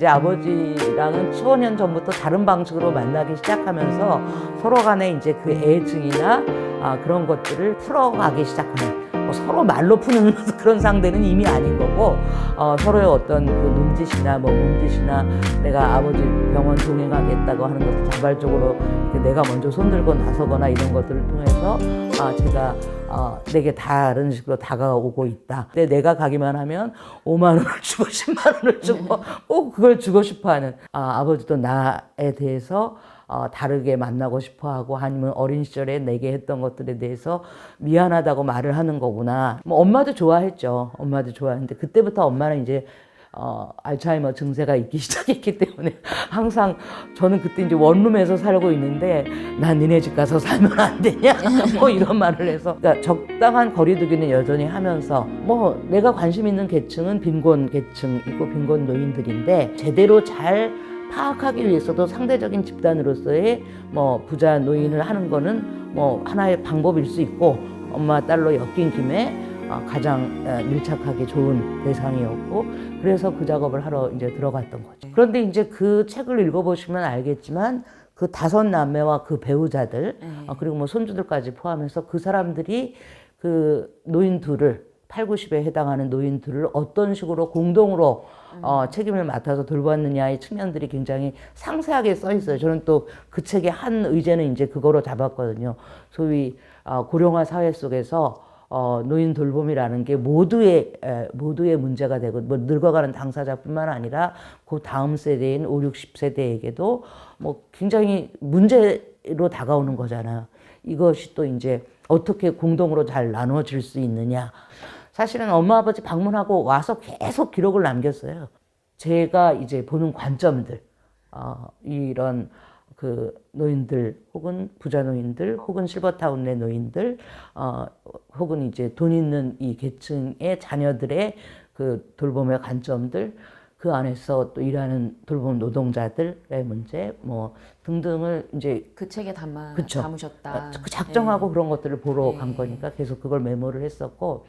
이제 아버지랑은 15년 전부터 다른 방식으로 만나기 시작하면서 서로 간에 이제 그 애증이나 그런 것들을 풀어가기 시작하는, 서로 말로 푸는 그런 상대는 이미 아닌 거고, 서로의 어떤 그 눈짓이나 뭐 몸짓이나 내가 아버지 병원 동행하겠다고 하는 것을 자발적으로 내가 먼저 손들고 나서거나 이런 것들을 통해서 제가 내게 다른 식으로 다가오고 있다. 근데 내가 가기만 하면 5만 원을 주고 10만 원을 주고 꼭 그걸 주고 싶어하는, 아버지도 나에 대해서 다르게 만나고 싶어하고, 아니면 어린 시절에 내게 했던 것들에 대해서 미안하다고 말을 하는 거구나. 뭐 엄마도 좋아했죠. 엄마도 좋아했는데 그때부터 엄마는 이제 알츠하이머 증세가 있기 시작했기 때문에 항상 저는 그때 이제 원룸에서 살고 있는데 난 니네 집 가서 살면 안 되냐 뭐 이런 말을 해서, 그러니까 적당한 거리두기는 여전히 하면서, 뭐 내가 관심 있는 계층은 빈곤 계층이고 빈곤 노인들인데 제대로 잘 파악하기 위해서도 상대적인 집단으로서의 뭐 부자 노인을 하는 거는 뭐 하나의 방법일 수 있고, 엄마 딸로 엮인 김에 가장 밀착하기 좋은 대상이었고, 그래서 그 작업을 하러 이제 들어갔던 거죠. 그런데 이제 그 책을 읽어보시면 알겠지만 그 5남매와 그 배우자들, 그리고 뭐 손주들까지 포함해서 그 사람들이 그 노인 둘을, 8, 90에 해당하는 노인들을 어떤 식으로 공동으로 책임을 맡아서 돌봤느냐의 측면들이 굉장히 상세하게 써 있어요. 저는 또 그 책의 한 의제는 이제 그거로 잡았거든요. 소위 고령화 사회 속에서 노인 돌봄이라는 게 모두의 문제가 되고, 뭐 늙어가는 당사자뿐만 아니라 그 다음 세대인 5, 60세대에게도 뭐 굉장히 문제로 다가오는 거잖아요. 이것이 또 이제 어떻게 공동으로 잘 나눠질 수 있느냐. 사실은 엄마 아버지 방문하고 와서 계속 기록을 남겼어요. 제가 이제 보는 관점들, 이런 그 노인들, 혹은 부자 노인들, 혹은 실버타운 내 노인들, 혹은 이제 돈 있는 이 계층의 자녀들의 그 돌봄의 관점들, 그 안에서 또 일하는 돌봄 노동자들의 문제, 뭐 등등을 이제 그 책에 그쵸. 담으셨다. 그 작정하고 네. 그런 것들을 보러 네. 간 거니까 계속 그걸 메모를 했었고.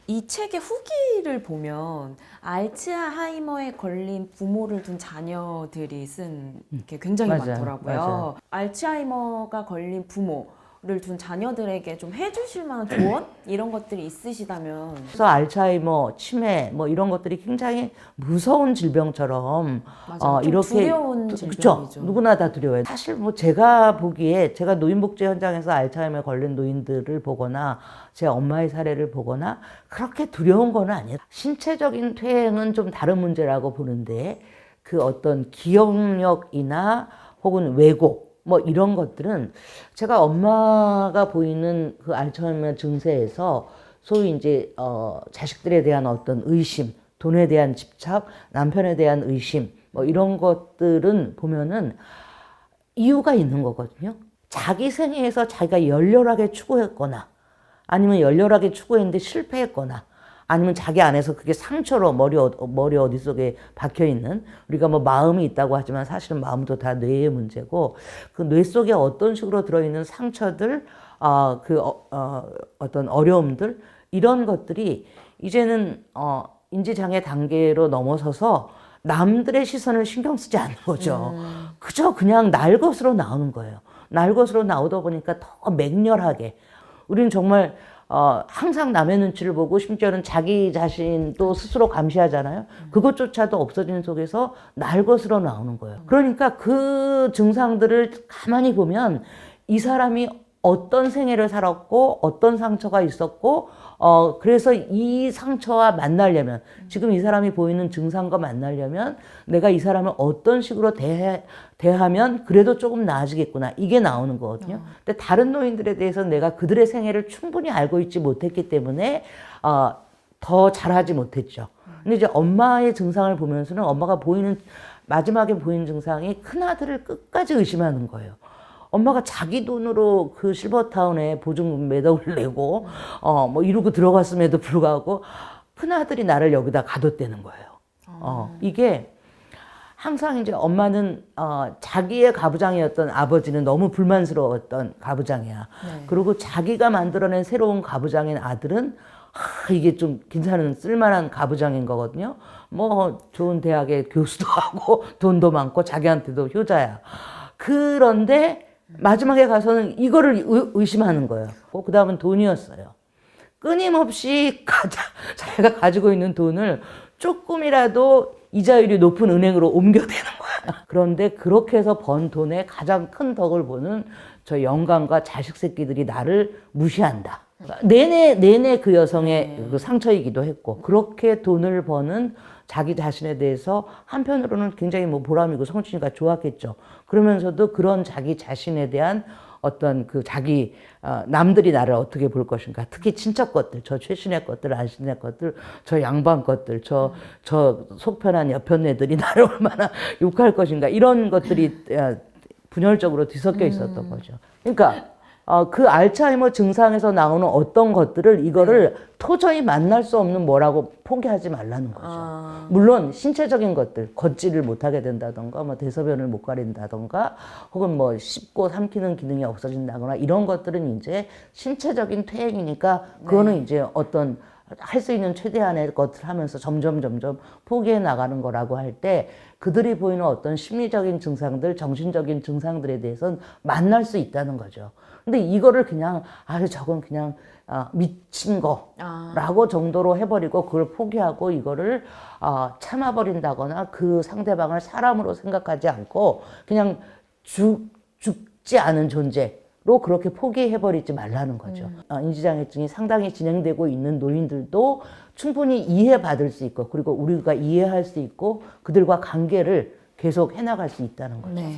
이 책의 후기를 보면 알츠하이머에 걸린 부모를 둔 자녀들이 쓴 게 굉장히 맞아요. 많더라고요. 맞아요. 알츠하이머가 걸린 부모를 둔 자녀들에게 좀 해주실 만한 조언? 이런 것들이 있으시다면. 그래서 알츠하이머, 치매 뭐 이런 것들이 굉장히 무서운 질병처럼 맞아요. 좀 이렇게 두려운 그쵸? 질병이죠. 누구나 다 두려워요. 사실 뭐 제가 보기에, 제가 노인복지 현장에서 알츠하이머에 걸린 노인들을 보거나 제 엄마의 사례를 보거나 그렇게 두려운 건 아니에요. 신체적인 퇴행은 좀 다른 문제라고 보는데, 그 어떤 기억력이나 혹은 왜곡 뭐 이런 것들은, 제가 엄마가 보이는 그 알츠하이머 증세에서 소위 이제 자식들에 대한 어떤 의심, 돈에 대한 집착, 남편에 대한 의심, 뭐 이런 것들은 보면은 이유가 있는 거거든요. 자기 생애에서 자기가 열렬하게 추구했거나, 아니면 열렬하게 추구했는데 실패했거나, 아니면 자기 안에서 그게 상처로 머리 어디 속에 박혀 있는, 우리가 뭐 마음이 있다고 하지만 사실은 마음도 다 뇌의 문제고, 그 뇌 속에 어떤 식으로 들어있는 상처들, 어떤 어려움들, 이런 것들이 이제는 인지장애 단계로 넘어서서 남들의 시선을 신경 쓰지 않는 거죠. 그저 그냥 날 것으로 나오는 거예요. 날 것으로 나오다 보니까 더 맹렬하게, 우리는 정말 항상 남의 눈치를 보고, 심지어는 자기 자신도 스스로 감시하잖아요. 그것조차도 없어지는 속에서 날 것으로 나오는 거예요. 그러니까 그 증상들을 가만히 보면 이 사람이 어떤 생애를 살았고 어떤 상처가 있었고, 그래서 이 상처와 만나려면, 지금 이 사람이 보이는 증상과 만나려면 내가 이 사람을 어떤 식으로 대하면 그래도 조금 나아지겠구나, 이게 나오는 거거든요. 근데 다른 노인들에 대해서 내가 그들의 생애를 충분히 알고 있지 못했기 때문에 더 잘하지 못했죠. 근데 이제 엄마의 증상을 보면서는, 엄마가 마지막에 보이는 증상이 큰아들을 끝까지 의심하는 거예요. 엄마가 자기 돈으로 그 실버타운에 보증금 몇 억을 내고 뭐 이러고 들어갔음에도 불구하고 큰아들이 나를 여기다 가뒀다는 거예요. 이게 항상 이제 엄마는 자기의 가부장이었던 아버지는 너무 불만스러웠던 가부장이야. 네. 그리고 자기가 만들어낸 새로운 가부장인 아들은 이게 좀 괜찮은 쓸만한 가부장인 거거든요. 뭐 좋은 대학의 교수도 하고 돈도 많고 자기한테도 효자야. 그런데 마지막에 가서는 이거를 의심하는 거예요. 그 다음은 돈이었어요. 끊임없이 자기가 가지고 있는 돈을 조금이라도 이자율이 높은 은행으로 옮겨대는 거야. 그런데 그렇게 해서 번 돈의 가장 큰 덕을 보는 저 영감과 자식 새끼들이 나를 무시한다. 내내 그 여성의 그 상처이기도 했고, 그렇게 돈을 버는 자기 자신에 대해서 한편으로는 굉장히 뭐 보람이고 성취가 좋았겠죠. 그러면서도 그런 자기 자신에 대한 어떤 그 자기 남들이 나를 어떻게 볼 것인가, 특히 친척 것들, 저 최신의 것들, 안신의 것들, 저 양반 것들, 저 속편한 여편네들이 나를 얼마나 욕할 것인가, 이런 것들이 분열적으로 뒤섞여 있었던 거죠. 그러니까 그 알츠하이머 증상에서 나오는 어떤 것들을 이거를 도저히 만날 수 없는 뭐라고 포기하지 말라는 거죠. 물론 신체적인 것들, 걷지를 못하게 된다던가, 뭐 대소변을 못 가린다던가, 혹은 뭐 씹고 삼키는 기능이 없어진다거나, 이런 것들은 이제 신체적인 퇴행이니까 그거는 이제 어떤 할 수 있는 최대한의 것을 하면서 점점 포기해 나가는 거라고 할 때, 그들이 보이는 어떤 심리적인 증상들, 정신적인 증상들에 대해서는 만날 수 있다는 거죠. 근데 이거를 그냥 저건 그냥 미친 거라고 정도로 해버리고 그걸 포기하고 이거를 참아버린다거나 그 상대방을 사람으로 생각하지 않고 그냥 죽지 않은 존재로 그렇게 포기해버리지 말라는 거죠. 인지장애증이 상당히 진행되고 있는 노인들도 충분히 이해받을 수 있고, 그리고 우리가 이해할 수 있고 그들과 관계를 계속 해나갈 수 있다는 거죠. 네.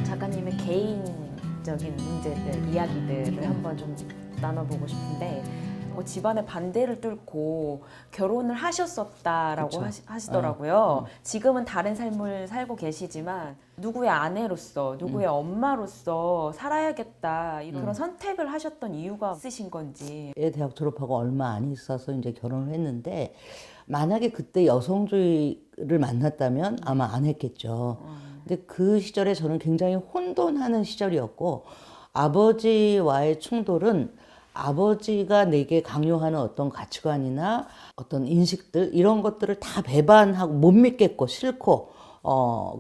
작가님의 개인적인 문제들, 이야기들을 한번 좀 나눠보고 싶은데, 집안의 반대를 뚫고 결혼을 하셨었다라고 하시더라고요. 지금은 다른 삶을 살고 계시지만 누구의 아내로서, 누구의 엄마로서 살아야겠다, 이런 그런 선택을 하셨던 이유가 있으신 건지. 대학 졸업하고 얼마 안 있어서 이제 결혼을 했는데, 만약에 그때 여성주의를 만났다면 아마 안 했겠죠. 근데 그 시절에 저는 굉장히 혼돈하는 시절이었고, 아버지와의 충돌은 아버지가 내게 강요하는 어떤 가치관이나 어떤 인식들, 이런 것들을 다 배반하고 못 믿겠고 싫고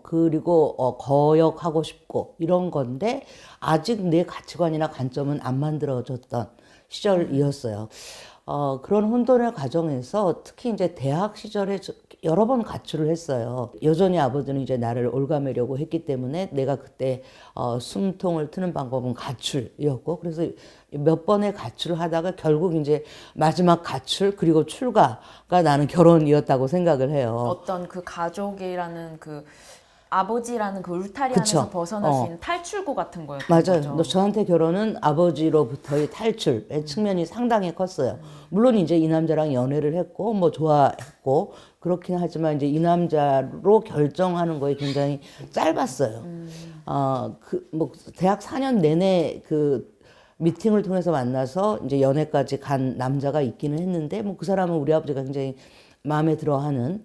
그리고 거역하고 싶고 이런 건데, 아직 내 가치관이나 관점은 안 만들어졌던 시절이었어요. 그런 혼돈의 과정에서 특히 이제 대학 시절에 여러 번 가출을 했어요. 여전히 아버지는 이제 나를 올가매려고 했기 때문에 내가 그때 숨통을 트는 방법은 가출이었고, 그래서 몇 번의 가출을 하다가 결국 이제 마지막 가출 그리고 출가가 나는 결혼이었다고 생각을 해요. 어떤 그 가족이라는 그 아버지라는 그 울타리 안에서 벗어날 수 있는 탈출구 같은 거였던 맞아요. 거죠. 저한테 결혼은 아버지로부터의 탈출의 측면이 상당히 컸어요. 물론 이제 이 남자랑 연애를 했고 뭐 좋아했고 그렇긴 하지만 이제 이 남자로 결정하는 거에 굉장히 짧았어요. 뭐 대학 4년 내내 그 미팅을 통해서 만나서 이제 연애까지 간 남자가 있기는 했는데, 뭐 그 사람은 우리 아버지가 굉장히 마음에 들어하는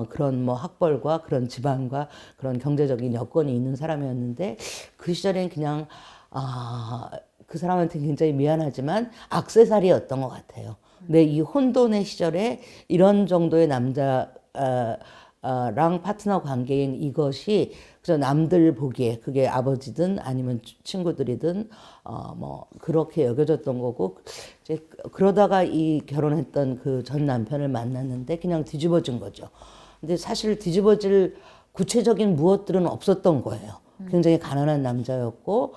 그런 뭐 학벌과 그런 집안과 그런 경제적인 여건이 있는 사람이었는데, 그 시절엔 그냥 그 사람한테 굉장히 미안하지만 액세서리였던 것 같아요. 근데 이 혼돈의 시절에 이런 정도의 남자 랑 파트너 관계인 이것이 그저 남들 보기에 그게 아버지든 아니면 친구들이든 뭐 그렇게 여겨졌던 거고, 이제 그러다가 이 결혼했던 그 전 남편을 만났는데 그냥 뒤집어진 거죠. 근데 사실 뒤집어질 구체적인 무엇들은 없었던 거예요. 굉장히 가난한 남자였고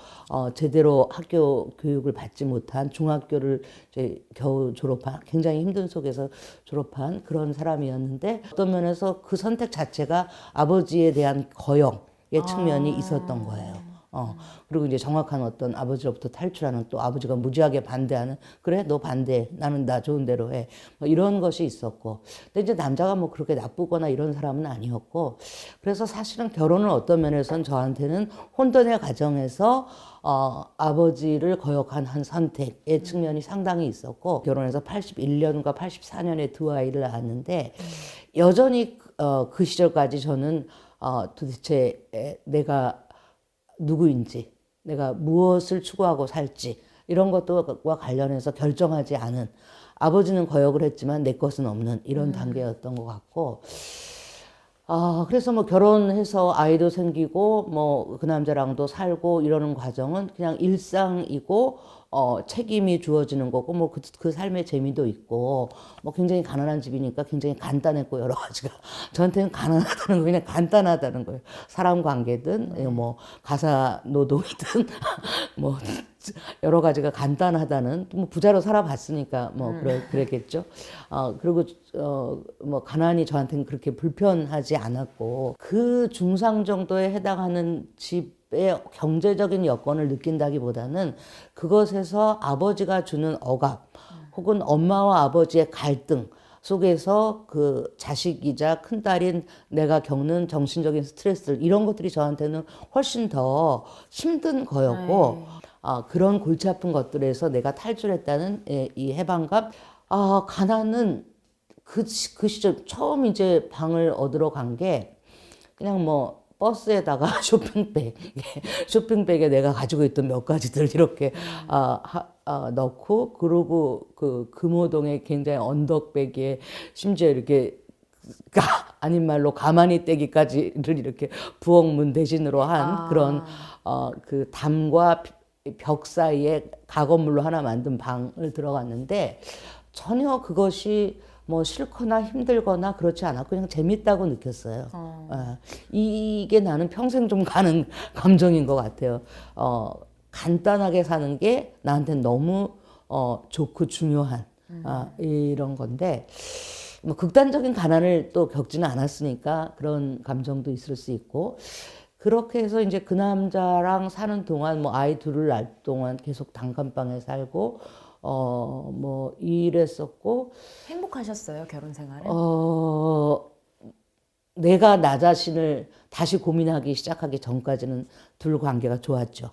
제대로 학교 교육을 받지 못한, 중학교를 이제 겨우 졸업한, 굉장히 힘든 속에서 졸업한 그런 사람이었는데, 어떤 면에서 그 선택 자체가 아버지에 대한 거역의 측면이 있었던 거예요. 그리고 이제 정확한 어떤 아버지로부터 탈출하는, 또 아버지가 무지하게 반대하는, 그래 너 반대, 나는 나 좋은 대로 해, 뭐 이런 것이 있었고, 근데 이제 남자가 뭐 그렇게 나쁘거나 이런 사람은 아니었고, 그래서 사실은 결혼은 어떤 면에서는 저한테는 혼돈의 과정에서 아버지를 거역한 한 선택의 측면이 상당히 있었고, 결혼해서 81년과 84년에 두 아이를 낳았는데, 여전히 그 시절까지 저는 도대체 내가 누구인지, 내가 무엇을 추구하고 살지, 이런 것들과 관련해서 결정하지 않은 아버지는 거역을 했지만 내 것은 없는 이런 단계였던 것 같고, 그래서 뭐 결혼해서 아이도 생기고 뭐 그 남자랑도 살고 이러는 과정은 그냥 일상이고 책임이 주어지는 거고 뭐 그 삶의 재미도 있고 뭐 굉장히 가난한 집이니까 굉장히 간단했고 여러 가지가 저한테는 가난하다는 거 그냥 간단하다는 거예요. 사람 관계든 뭐 가사 노동이든 뭐 여러 가지가 간단하다는 뭐 부자로 살아봤으니까 뭐 그랬겠죠. 그리고 뭐 가난이 저한테는 그렇게 불편하지 않았고 그 중상 정도에 해당하는 집의 경제적인 여건을 느낀다기보다는 그것에서 아버지가 주는 억압 혹은 엄마와 아버지의 갈등 속에서 그 자식이자 큰딸인 내가 겪는 정신적인 스트레스들 이런 것들이 저한테는 훨씬 더 힘든 거였고 그런 골치 아픈 것들에서 내가 탈출했다는 이 해방감. 가난은 그 시절 처음 이제 방을 얻으러 간 게 그냥 뭐 버스에다가 쇼핑백에 내가 가지고 있던 몇 가지들 이렇게 넣고 그러고 그 금호동의 굉장히 언덕배기에 심지어 이렇게 아닌 말로 가만히 떼기까지를 이렇게 부엌문 대신으로 한 그런 그 담과 벽 사이에 가건물로 하나 만든 방을 들어갔는데 전혀 그것이 뭐 싫거나 힘들거나 그렇지 않았고 그냥 재밌다고 느꼈어요. 이게 나는 평생 좀 가는 감정인 것 같아요. 간단하게 사는 게 나한테는 너무 좋고 중요한 이런 건데 뭐 극단적인 가난을 또 겪지는 않았으니까 그런 감정도 있을 수 있고 그렇게 해서 이제 그 남자랑 사는 동안 뭐 아이 둘을 낳을 동안 계속 단칸방에 살고 뭐 일했었고 행복하셨어요, 결혼 생활은? 내가 나 자신을 다시 고민하기 시작하기 전까지는 둘 관계가 좋았죠.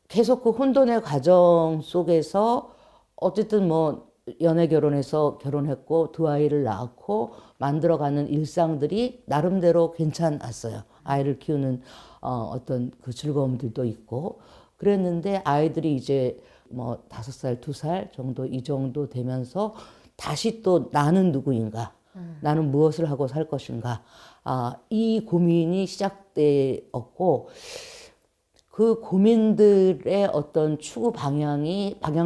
계속 그 혼돈의 과정 속에서 어쨌든 뭐 연애 결혼해서 결혼했고 두 아이를 낳았고 만들어가는 일상들이 나름대로 괜찮았어요. 아이를 키우는 어떤 그 즐거움들도 있고 그랬는데 아이들이 이제 뭐 5살, 2살 정도 이 정도 되면서 다시 또 나는 누구인가? 나는 무엇을 하고 살 것인가? 이 고민이 시작되었고 그 고민들의 어떤 추구 방향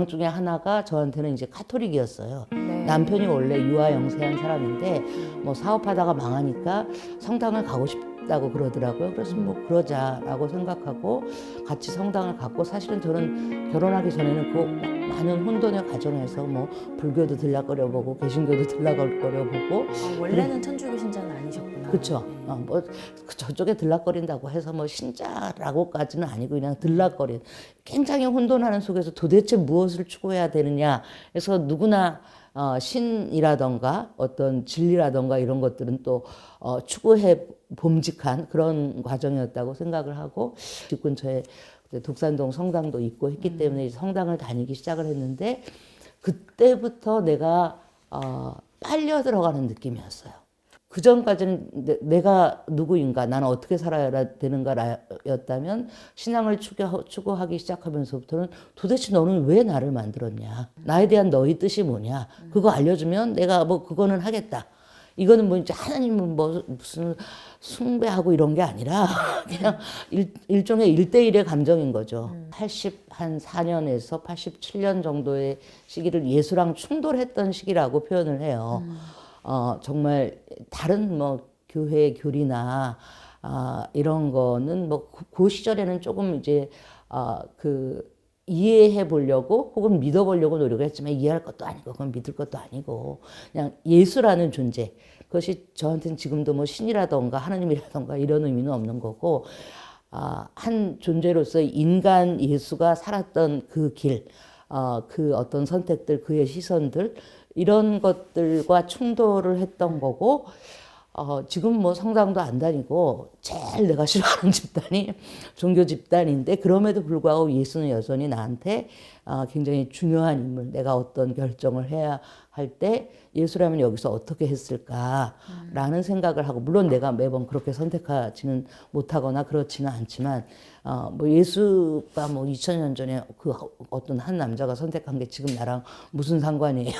중에 하나가 저한테는 이제 카톨릭이었어요. 네. 남편이 원래 유아 영세한 사람인데 뭐 사업하다가 망하니까 성당을 가고 싶다고 그러더라고요. 그래서 뭐 그러자라고 생각하고 같이 성당을 갔고 사실은 저는 결혼하기 전에는 그 많은 혼돈의 과정에서 뭐 불교도 들락거려보고 개신교도 들락거려보고 원래는 천주교 신자는 아니셨구나. 그렇죠. 뭐 저쪽에 들락거린다고 해서 뭐 신자라고까지는 아니고 그냥 들락거린 굉장히 혼돈하는 속에서 도대체 무엇을 추구해야 되느냐 해서 누구나 신이라던가 어떤 진리라던가 이런 것들은 또 추구해 봄직한 그런 과정이었다고 생각을 하고 집 근처에 독산동 성당도 있고 했기 때문에 성당을 다니기 시작을 했는데 그때부터 내가 빨려 들어가는 느낌이었어요. 그 전까지는 내가 누구인가, 나는 어떻게 살아야 되는가였다면 신앙을 추구하기 시작하면서부터는 도대체 너는 왜 나를 만들었냐, 나에 대한 너의 뜻이 뭐냐, 그거 알려주면 내가 뭐 그거는 하겠다. 이거는 뭐 이제 하나님은 뭐 무슨 숭배하고 이런 게 아니라 그냥 일종의 1대1의 감정인 거죠. 84년에서 87년 정도의 시기를 예수랑 충돌했던 시기라고 표현을 해요. 정말 다른 뭐 교회 교리나 이런 거는 뭐 그 시절에는 조금 이제 그 이해해 보려고 혹은 믿어 보려고 노력을 했지만 이해할 것도 아니고 그건 믿을 것도 아니고 그냥 예수라는 존재, 그것이 저한테는 지금도 뭐 신이라던가 하나님이라던가 이런 의미는 없는 거고 한 존재로서 인간 예수가 살았던 그 길, 그 어떤 선택들, 그의 시선들 이런 것들과 충돌을 했던 거고 지금 뭐 성당도 안 다니고 제일 내가 싫어하는 집단이 종교 집단인데 그럼에도 불구하고 예수는 여전히 나한테 굉장히 중요한 인물, 내가 어떤 결정을 해야 할 때 예수라면 여기서 어떻게 했을까라는 생각을 하고, 물론 내가 매번 그렇게 선택하지는 못하거나 그렇지는 않지만, 뭐 예수가 뭐 2000년 전에 그 어떤 한 남자가 선택한 게 지금 나랑 무슨 상관이에요.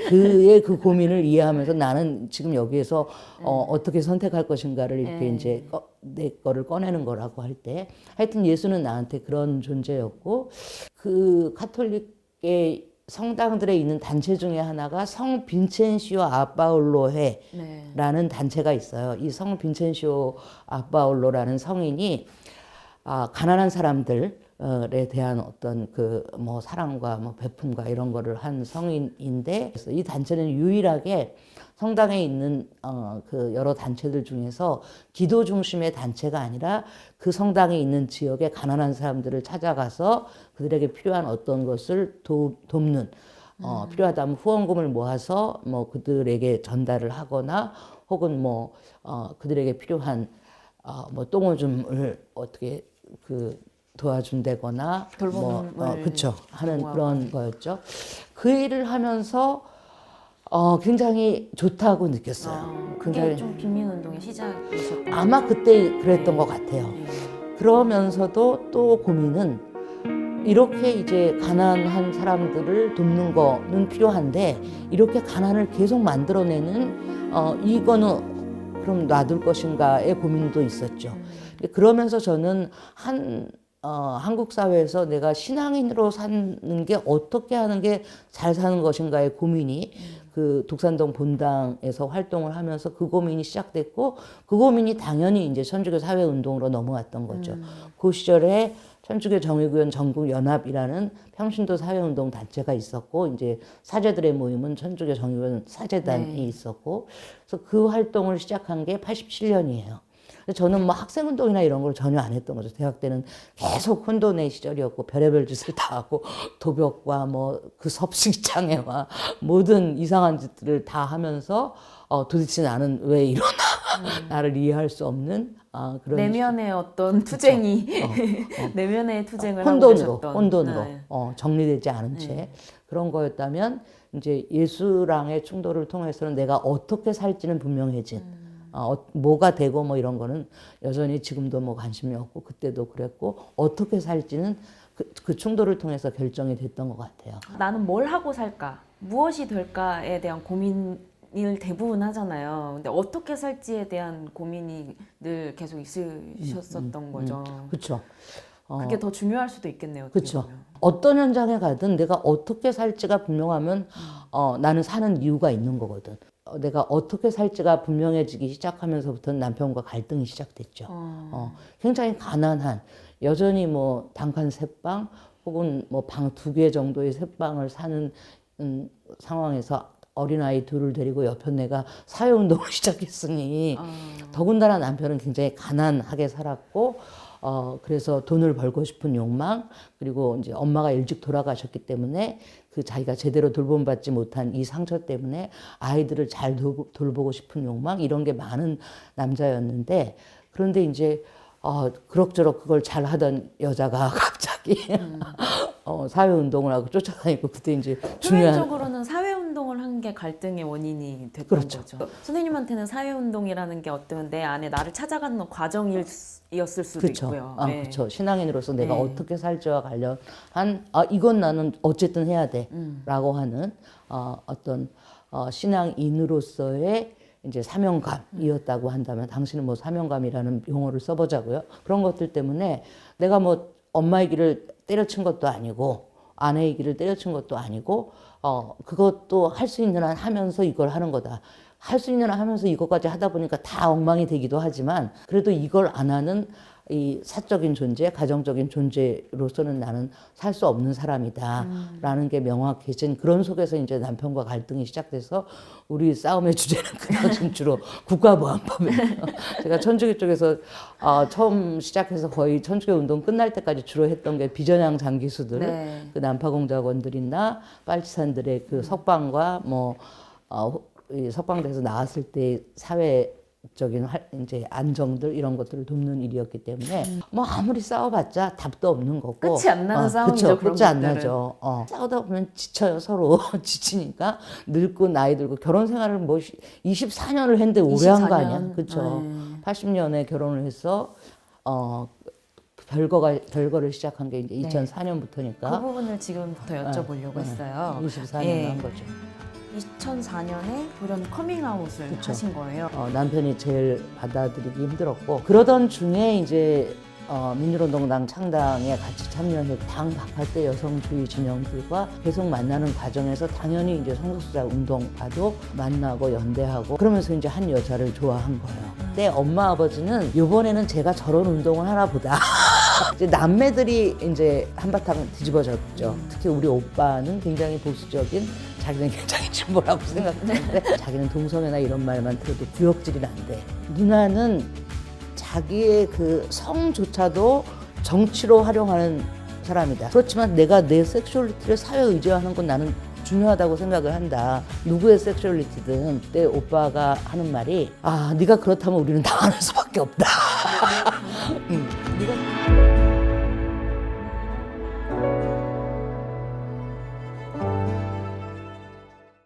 그의 그 고민을 이해하면서 나는 지금 여기에서 어떻게 선택할 것인가를 이렇게 이제 내 거를 꺼내는 거라고 할 때, 하여튼 예수는 나한테 그런 존재였고, 그 카톨릭의 성당들에 있는 단체 중에 하나가 성 빈첸시오 아빠올로회라는 단체가 있어요. 이 성 빈첸시오 아빠올로라는 성인이 가난한 사람들에 대한 어떤 그 뭐 사랑과 뭐 베품과 이런 거를 한 성인인데, 그래서 이 단체는 유일하게 성당에 있는 그 여러 단체들 중에서 기도 중심의 단체가 아니라 그 성당에 있는 지역의 가난한 사람들을 찾아가서 그들에게 필요한 어떤 것을 돕는, 필요하다면 후원금을 모아서 뭐 그들에게 전달을 하거나, 혹은 뭐 그들에게 필요한 뭐 똥오줌을 어떻게 그 도와준다거나 돌봄을 그쵸 하는 그런 거였죠. 그 일을 하면서 굉장히 좋다고 느꼈어요. 그게 굉장히 좀 빈민운동의 시작이셨던 아마 그때 그랬던 것 같아요. 네. 그러면서도 또 고민은, 이렇게 이제 가난한 사람들을 돕는 거는 필요한데 이렇게 가난을 계속 만들어내는 이거는 그럼 놔둘 것인가의 고민도 있었죠. 그러면서 저는 한국 사회에서 내가 신앙인으로 사는 게 어떻게 하는 게 잘 사는 것인가의 고민이 그 독산동 본당에서 활동을 하면서 그 고민이 시작됐고, 그 고민이 당연히 이제 천주교 사회운동으로 넘어왔던 거죠. 그 시절에 천주교 정의구현 전국연합이라는 평신도 사회운동 단체가 있었고, 이제 사제들의 모임은 천주교 정의구현 사제단이 있었고, 그래서 그 활동을 시작한 게 87년이에요. 저는 뭐 학생운동이나 이런 걸 전혀 안 했던 거죠. 대학 때는 계속 혼돈의 시절이었고, 별의별 짓을 다 하고, 도벽과 뭐 그 섭식장애와 모든 이상한 짓들을 다 하면서, 도대체 나는 왜 이러나, 나를 이해할 수 없는 그런 내면의 어떤 투쟁이 내면의 투쟁을 하고 혼돈으로, 계셨던 혼돈으로 네. 정리되지 않은 채 그런 거였다면, 이제 예수랑의 충돌을 통해서는 내가 어떻게 살지는 분명해진, 뭐가 되고 뭐 이런 거는 여전히 지금도 뭐 관심이 없고 그때도 그랬고, 어떻게 살지는 그 충돌을 통해서 결정이 됐던 것 같아요. 나는 뭘 하고 살까? 무엇이 될까에 대한 고민을 대부분 하잖아요. 근데 어떻게 살지에 대한 고민이 늘 계속 있으셨었던 거죠. 그렇죠. 그게 더 중요할 수도 있겠네요. 그렇죠. 어떤 현장에 가든 내가 어떻게 살지가 분명하면 나는 사는 이유가 있는 거거든. 내가 어떻게 살지가 분명해지기 시작하면서부터는 남편과 갈등이 시작됐죠. 굉장히 가난한, 여전히 뭐 단칸 새방 혹은 뭐 방 2개 정도의 새방을 사는 상황에서 어린아이 둘을 데리고 옆에 내가 사회운동을 시작했으니, 더군다나 남편은 굉장히 가난하게 살았고, 그래서 돈을 벌고 싶은 욕망, 그리고 이제 엄마가 일찍 돌아가셨기 때문에 그 자기가 제대로 돌봄받지 못한 이 상처 때문에 아이들을 잘 돌보고 싶은 욕망, 이런 게 많은 남자였는데, 그런데 이제 그럭저럭 그걸 잘 하던 여자가 갑자기 사회운동을 하고 쫓아다니고, 그때 이제 중요한. 표면적으로는 사회운동을 한 게 갈등의 원인이 됐던 그렇죠. 거죠. 선생님한테는 사회운동이라는 게 어떤 내 안에 나를 찾아가는 과정이었을 수도 그렇죠. 있고요. 그렇죠. 신앙인으로서 내가 네. 어떻게 살지와 관련한 이건 나는 어쨌든 해야 돼라고 하는 어떤 신앙인으로서의 이제 사명감이었다고 한다면, 당신은 뭐 사명감이라는 용어를 써보자고요. 그런 것들 때문에 내가 뭐 엄마의 길을 때려친 것도 아니고 아내의 길을 때려친 것도 아니고, 그것도 할 수 있는 한 하면서 이걸 하는 거다. 할 수 있는 한 하면서 이것까지 하다 보니까 다 엉망이 되기도 하지만, 그래도 이걸 안 하는 이 사적인 존재, 가정적인 존재로서는 나는 살 수 없는 사람이다 라는 게 명확해진 그런 속에서 이제 남편과 갈등이 시작돼서, 우리 싸움의 주제는 그 당시 주로 국가보안법이에요. 제가 천주교 쪽에서 처음 시작해서 거의 천주교 운동 끝날 때까지 주로 했던 게 비전향 장기수들, 네. 그 난파공작원들이나 빨치산들의 그 석방과 뭐 이 석방돼서 나왔을 때 사회 이제 안정들 이런 것들을 돕는 일이었기 때문에 뭐 아무리 싸워봤자 답도 없는 거고 끝이 안 나는 싸움이죠. 그쵸, 그런 끝이 안 것들은. 나죠. 싸우다 보면 지쳐요 서로 지치니까 늙고 나이 들고 결혼 생활을 뭐 24년을 했는데 오래 한 거 아니야? 24년? 그렇죠. 80년에 결혼을 해서 별거를 시작한 게 이제 네. 2004년부터니까 그 부분을 지금부터 여쭤보려고 했어요. 24년 예. 한 거죠. 2004년에 돌연 커밍아웃을 그쵸. 하신 거예요. 남편이 제일 받아들이기 힘들었고 그러던 중에 이제 민주노동당 창당에 같이 참여해서 당 바깥의 여성주의 진영들과 계속 만나는 과정에서 당연히 이제 성소수자 운동파도 만나고 연대하고 그러면서 이제 한 여자를 좋아한 거예요. 근데 엄마 아버지는 이번에는 제가 저런 운동을 하나 보다. 이제 남매들이 이제 한바탕 뒤집어졌죠. 특히 우리 오빠는 굉장히 보수적인 자기는 굉장히 진보라고 생각하는데 자기는 동성애나 이런 말만 들어도 구역질이 난대. 누나는 자기의 그 성조차도 정치로 활용하는 사람이다. 그렇지만 내가 내 섹슈얼리티를 사회에 의존하는 건 나는 중요하다고 생각을 한다. 누구의 섹슈얼리티든 내 오빠가 하는 말이 네가 그렇다면 우리는 당하는 수밖에 없다.